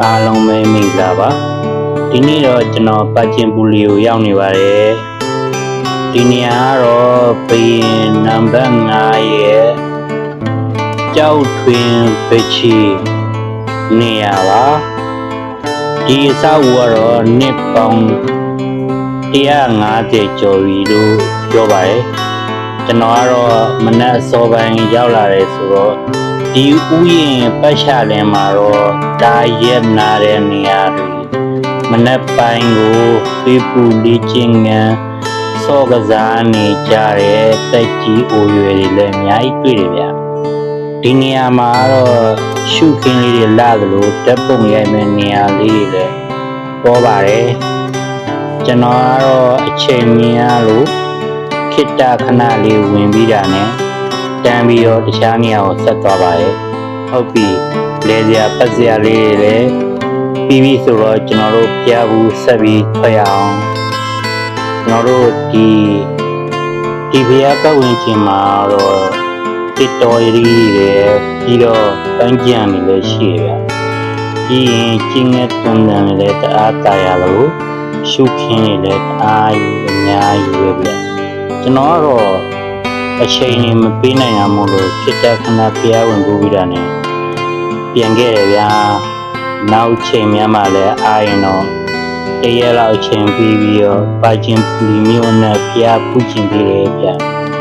အားလုံးပဲမင်္ဂလာပါဒီနေ့တော့ကျွန်တော်ပတ်ချင်းပူလီကိုရောက်နေပါတယ်ဒီနေရာကတော့ဘရင်နံပါတ်9ရဲ့ကြောက်ထွင်းပချီနေရာပါဒီအဆောက်အဦကတော့နှစ်ပေါင်း150ကျော်ပြီလို့ပြောပါတယ်ကျွန်တော်ကတော့မနက်စောပိုင်းရောက်လာတယ်ဆိုတော့ဒီဥယျာဉ်ပတ်ချလင်းမှာတော့ဒါရက်နာတဲ့နေရာတွေမနက်ပိုင်းကိုပေးပူလေးချင်းငန်းစောကစားနေကြတဲ့တက်ကြီးအိုရွယ်တွေလည်းအများကြီးတွေ့တယ်ဗျဒီနေရာမှာတော့ရှုခင်းလေးတွေလာသလိုဓာတ်ပုံရိုက်မဲ့နေရာလေးတွေလည်းပေါ်ပါတယ်ကျွန်တော်ကတော့အချိန်မီရလို့ခိတ္တခဏလေးဝင်ပြီးတာနဲ့တန်းပြီးတော့တခြားနေရာကိုဆက်သွားပါတယ်ဟုတ်ပြီလေစရာပတ်စရာလေးတွေလည်းပြီးပြီဆိုတော့ကျွန်တော်တို့ဖျားဘူးဆက်ပြီးထွက်ရအောင်ကျွန်တော်တို့ဒီဖျားပတ်ဝန်းကျင်မှာတော့တစ်တော်ရီတွေပြီးတော့ပန်းကြံတွေလည်းရှိရဗျပြီးရင်ကျင်းငယ်တွန်းတန်လည်းတအားတာရလို့ရှုခင်းတွေလည်းတအားအများကြီးပဲဗျကျွန်တော်ကတော့အချိန်ကြီးမပေးနိုင်ရမို့လို့ဖြစ်တဲ့ခဏဖျားဝင်ပို့ပြီးတာနဲ့ပြန်ခဲ့တယ်ဗျာနောက်ချိန်များမှလည်းအားရင်တော့တရက်လောက်ချိန်ပြီးတော့ပါချင်းဒီမျိုးနဲ့ဖျားပူချင်ပြီးတယ်ဗျ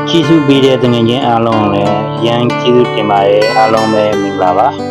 ကျေးဇူးပေးတဲ့တငယ်ချင်းအားလုံးလည်းရန်ကျေးဇူးတင်ပါတယ်အားလုံးပဲမင်္ဂလာပါ